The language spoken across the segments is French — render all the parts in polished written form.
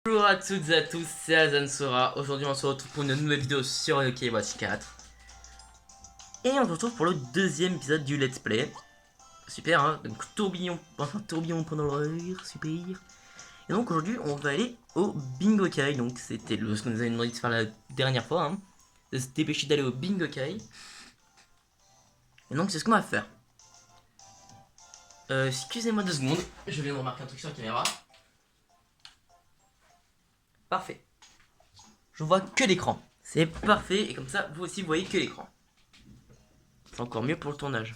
Bonjour à toutes et à tous, c'est Azansora. Aujourd'hui on se retrouve pour une nouvelle vidéo sur Yokai Watch 4. Et on se retrouve pour le deuxième épisode du Let's Play. Super hein, donc tourbillon pendant l'heure, super. Et donc aujourd'hui on va aller au Bingokai. Donc c'était ce qu'on nous avait demandé de faire la dernière fois, hein, de se dépêcher d'aller au Bingokai. Et donc c'est ce qu'on va faire. Excusez-moi 2 secondes, je viens de remarquer un truc sur la caméra. Parfait. Je vois que l'écran. C'est parfait, et comme ça vous aussi vous voyez que l'écran. C'est encore mieux pour le tournage.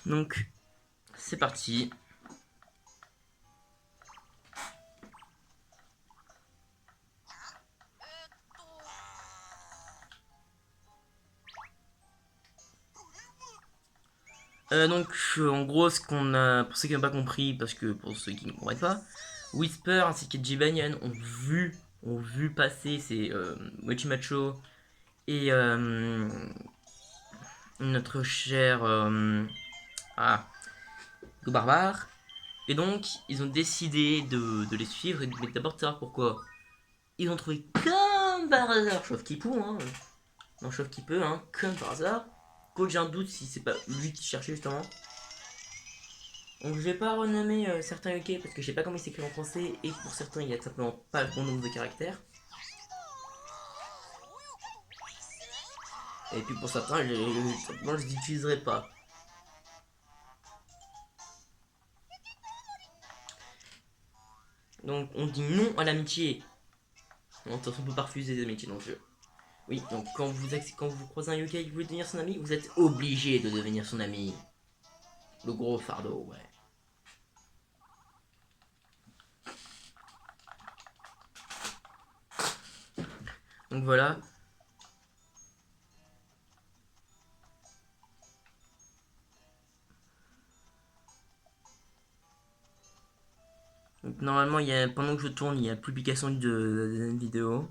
Donc, c'est parti. En gros, ce qu'on a, pour ceux qui n'ont pas compris, parce que pour ceux qui ne comprennent pas, Whisper ainsi que Jibanyan ont vu passer ces Mochimacho et notre cher Go Barbare. Et donc, ils ont décidé de les suivre, mais d'abord de savoir pourquoi. Ils ont trouvé comme par hasard, Chauve qui peut, hein. Non, Chauve qui peut, hein, comme par hasard. Quoique j'ai un doute si c'est pas lui qui cherchait justement. Donc je vais pas renommer certains UK parce que je sais pas comment il s'écrit en français et pour certains il y a tout simplement pas le bon nombre de caractères. Et puis pour certains simplement je les utiliserai pas. Donc on dit non à l'amitié. On ne peut pas refuser des amitiés dans le jeu. Oui, donc quand vous croisez un UK et que vous voulez devenir son ami, vous êtes obligé de devenir son ami. Le gros fardeau, ouais. Donc voilà. Donc normalement, pendant que je tourne, il y a publication de vidéo.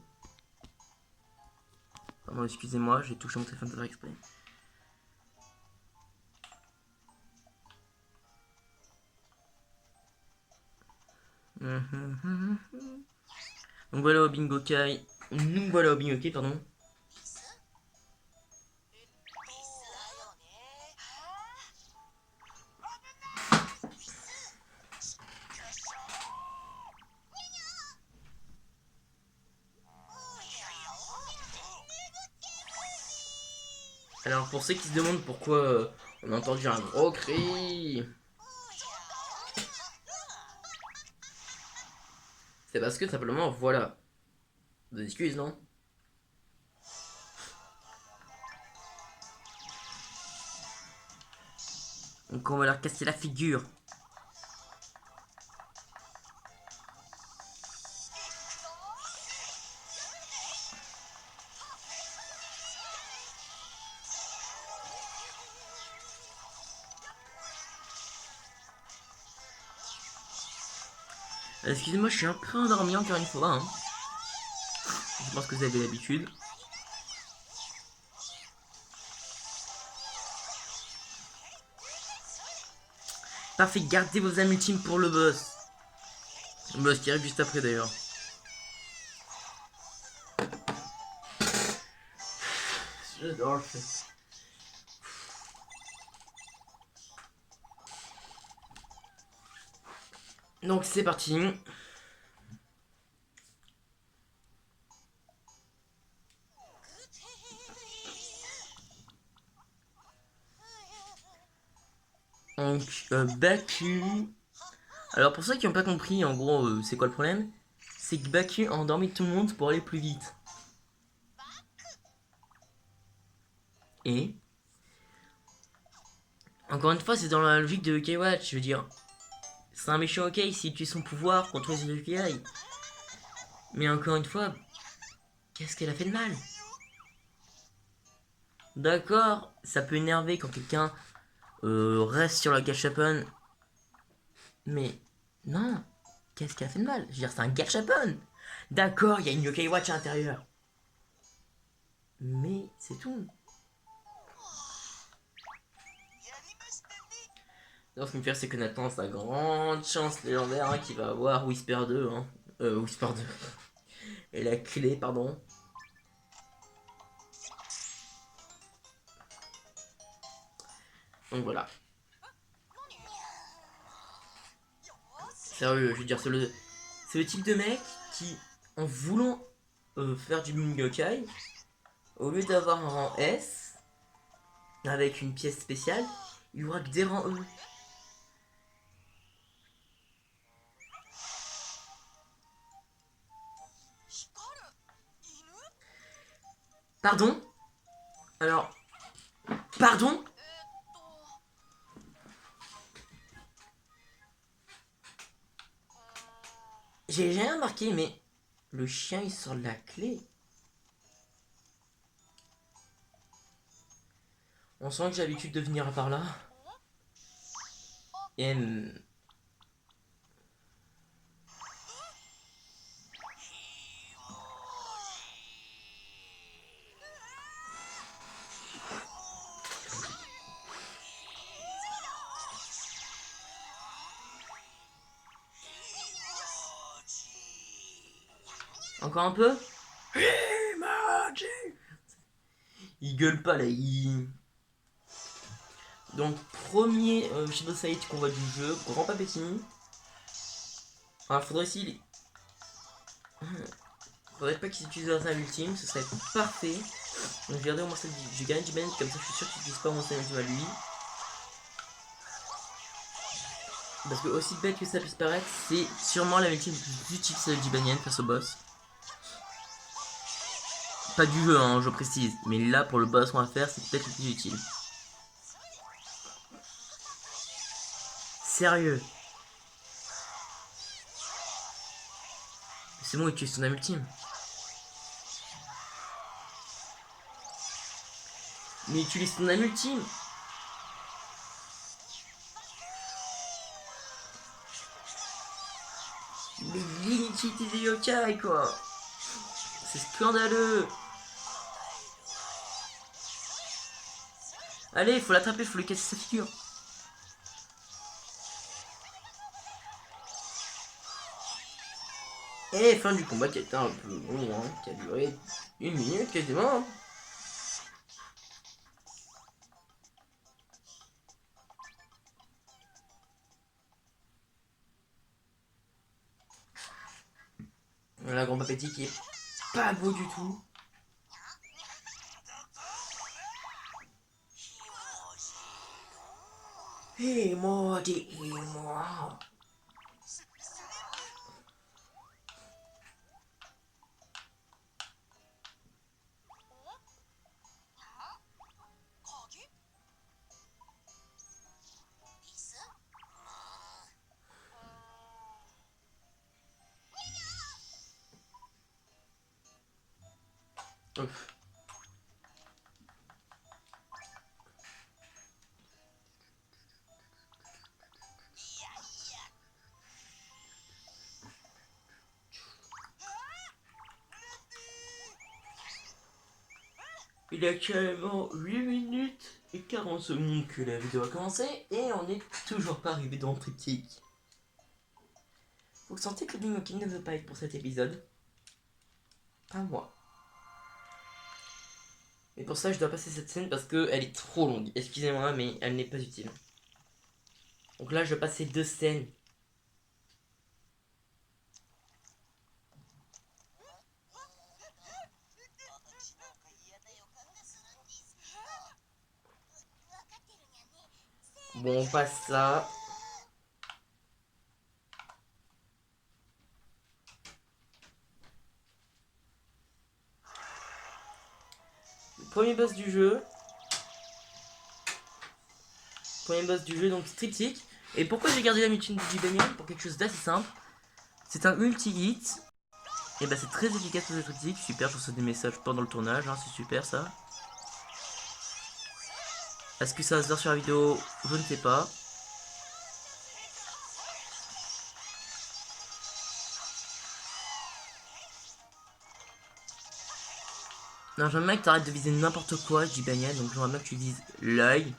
Pardon, excusez-moi, j'ai touché mon téléphone sans faire exprès. Donc voilà au Bingokai. Nous voilà au Bingokai, pardon. Alors pour ceux qui se demandent pourquoi on a entendu un gros cri, c'est parce que simplement voilà. Des excuses, non? Donc on va leur casser la figure. Excusez-moi, je suis un peu endormi encore une fois, hein. Je pense que vous avez l'habitude. Parfait, gardez vos âmes ultimes pour le boss. Le boss qui arrive juste après d'ailleurs. J'adore le fait. Donc c'est parti. Donc Baku. Alors pour ceux qui n'ont pas compris, en gros, c'est quoi le problème? C'est que Baku a endormi tout le monde pour aller plus vite. Et encore une fois, c'est dans la logique de K-Watch, je veux dire. C'est un méchant OK s'il utilise son pouvoir contre les UKI. Mais encore une fois, qu'est-ce qu'elle a fait de mal? D'accord, ça peut énerver quand quelqu'un reste sur la gachapon. Mais non, qu'est-ce qu'elle a fait de mal? Je veux dire, c'est un gachapon. D'accord, il y a une Yokai Watch à l'intérieur. Mais c'est tout. Alors, ce qui me fait rire, c'est que Nathan, sa grande chance légendaire hein, qu'il va avoir Whisper 2. Hein. Whisper 2. Et la clé, pardon. Donc voilà. Sérieux, je veux dire, c'est le type de mec qui, en voulant faire du Bungokai, au lieu d'avoir un rang S, avec une pièce spéciale, il aura que des rangs E. Pardon? Alors, pardon? J'ai rien remarqué, mais le chien il sort de la clé. On sent que j'ai l'habitude de venir par là. Et encore un peu? Il gueule pas là, il... Donc premier Shadow Side qu'on voit du jeu, Grand Papetini. Alors faudrait aussi... Faudrait pas qu'ils utilisent un ultime, ce serait parfait. Donc je garder au moins ça, je gagne du Ben, comme ça je suis sûr qu'ils n'utilisent pas mon ultime à lui. Parce que aussi bête que ça puisse paraître, c'est sûrement la ultime plus utile celle du Banyan face au boss. Pas du jeu, hein, je précise, mais là pour le boss qu'on va faire, c'est peut-être le plus utile. Sérieux. C'est bon, il utilise son âme ultime. Mais il utilise son âme ultime. Mais l'inutilité des yokai quoi. C'est scandaleux. Allez, faut l'attraper, faut lui casser sa figure. Et fin du combat qui a été un peu long, hein, qui a duré 1 minute quasiment. Voilà, Grand Papéti qui est pas beau du tout. Et moi, dis-moi. Ouf. Il y a actuellement 8 minutes et 40 secondes que la vidéo a commencé et on n'est toujours pas arrivé dans le triptyque. Vous sentez que Bingo King ne veut pas être pour cet épisode? Pas moi. Et pour ça, je dois passer cette scène parce qu'elle est trop longue. Excusez-moi, mais elle n'est pas utile. Donc là, je vais passer 2 scènes. Bon, on passe ça. Le premier boss du jeu. Premier boss du jeu, donc triptyque. Et pourquoi j'ai gardé la mutine du Banyan? Pour quelque chose d'assez simple. C'est un multi-hit. Et bah c'est très efficace pour ce triptyque. Super, je reçois des messages pendant le tournage, hein, c'est super ça. Est-ce que ça va se voir sur la vidéo? Je ne sais pas. Non, j'aimerais bien que tu arrêtes de viser n'importe quoi, je dis Banyan, donc j'aimerais bien que tu vises l'œil.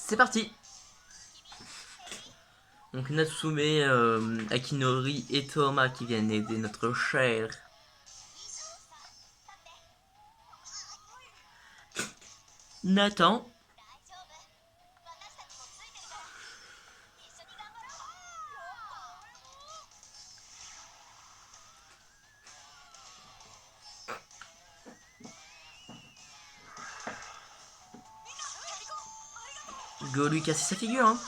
c'est parti. Donc Natsume, Akinori et Toma qui viennent aider notre cher Nathan. Go lui casser sa figure, hein.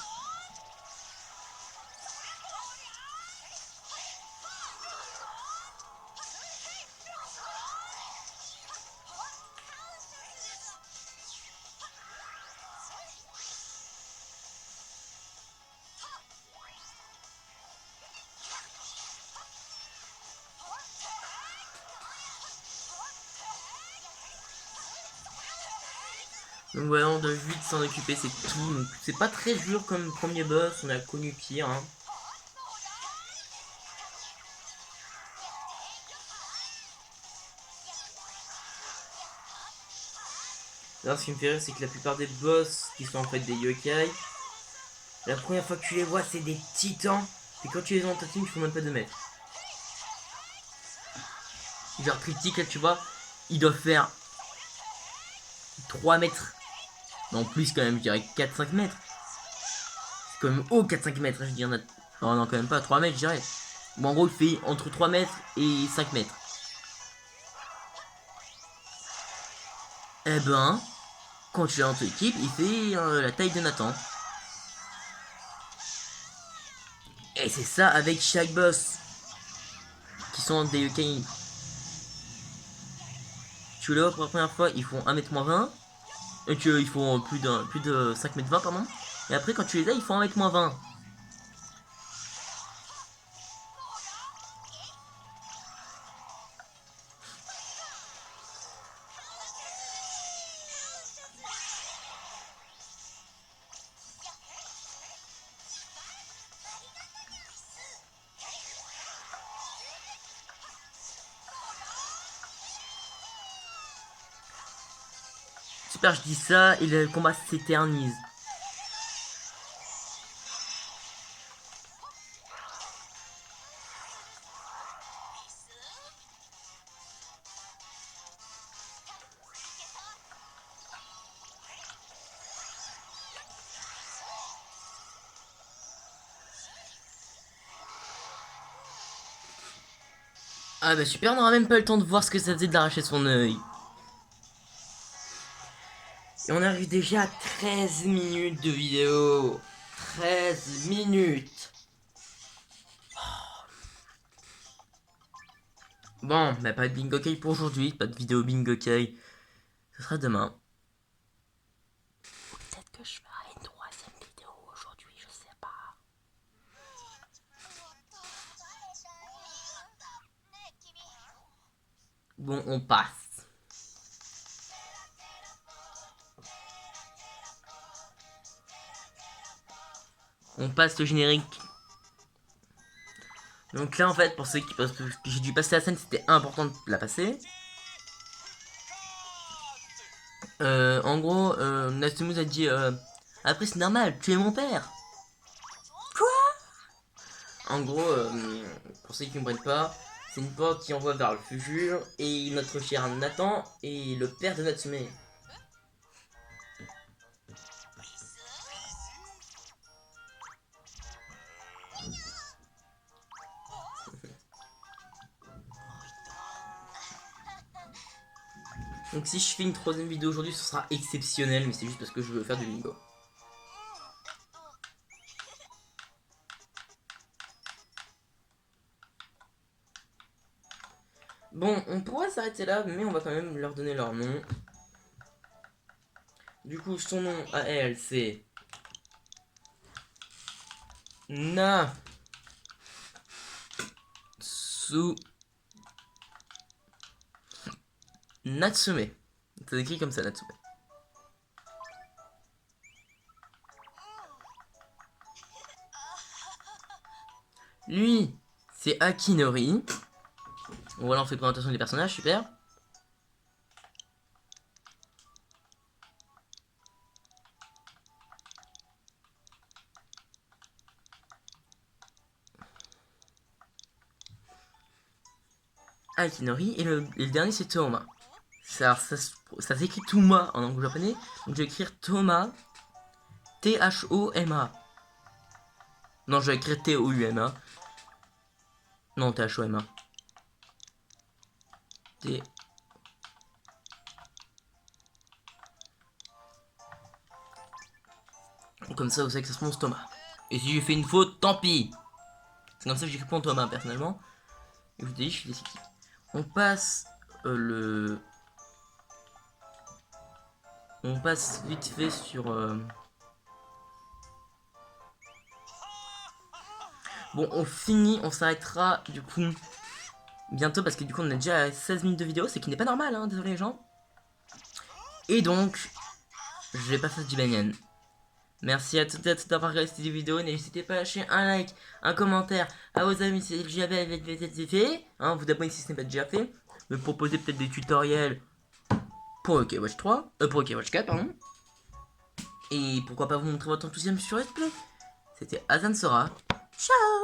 Donc voilà, on doit vite s'en occuper, c'est tout. Donc c'est pas très dur comme premier boss, on a connu pire, hein. Alors ce qui me fait rire, c'est que la plupart des boss qui sont en fait des yokai, la première fois que tu les vois, c'est des titans. Et quand tu les as en ta team, ils font même pas 2 mètres. Genre Triptyque, là tu vois, il doit faire 3 mètres. Non, plus quand même, je dirais 4-5 mètres. C'est quand même haut 4-5 mètres, je dirais. Non, non, quand même pas, 3 mètres, je dirais. Bon, en gros, il fait entre 3 mètres et 5 mètres. Eh ben, quand tu es dans ton équipe, il fait la taille de Nathan. Et c'est ça avec chaque boss. Qui sont des yokai. Tu les vois pour la première fois, ils font 1m-20. Et qu'ils font plus de 5m20, pardon. Et après, quand tu les as, ils font 1m-20. Super, je dis ça, et le combat s'éternise. Ah bah super, on n'aura même pas le temps de voir ce que ça faisait d'arracher son œil. Et on arrive déjà à 13 minutes de vidéo. 13 minutes. Bon, bah pas de bingo key pour aujourd'hui, pas de vidéo bingo key. Ce sera demain. Peut-être que je ferai une 3e vidéo aujourd'hui, je sais pas. Bon, on passe. On passe le générique. Donc là, en fait, pour ceux qui pensent que j'ai dû passer la scène, c'était important de la passer. En gros, Natsumu a dit après, c'est normal, tu es mon père. Quoi? En gros, pour ceux qui ne comprennent pas, c'est une porte qui envoie vers le futur. Et notre cher Nathan est le père de Natsume. Donc si je fais une 3e vidéo aujourd'hui, ce sera exceptionnel, mais c'est juste parce que je veux faire du bingo. Bon, on pourrait s'arrêter là, mais on va quand même leur donner leur nom. Du coup, son nom à elle, c'est Na Su Natsume. C'est écrit comme ça, Natsume. Lui, c'est Akinori. Voilà, on fait présentation des personnages, super. Aikinori et le dernier c'est Toma. Ça s'écrit Tuma en anglais japonais, donc je vais écrire Toma, T-H-O-M-A. Non, je vais écrire T-O-U-M-A. Non, T-H-O-M-A. T. Comme ça, vous savez que ça se prononce Thomas. Et si j'ai fait une faute, tant pis. C'est comme ça que j'écris Thomas personnellement. Et je vous dis, je suis décisif. On passe On passe vite fait sur. Bon, on finit, on s'arrêtera du coup bientôt parce que du coup on a déjà à 16 minutes de vidéo, ce qui n'est pas normal, hein, désolé les gens. Et donc, je vais pas faire du banyan. Merci à toutes et à tous d'avoir regardé cette vidéo. N'hésitez pas à lâcher un like, un commentaire à vos amis si déjà fait. Hein, vous abonner si ce n'est pas déjà fait. Me proposer peut-être des tutoriels pour Okeywatch 3. Pour Okeywatch 4, pardon. Et pourquoi pas vous montrer votre enthousiasme sur Let's Play. C'était Azan Sora. Ciao.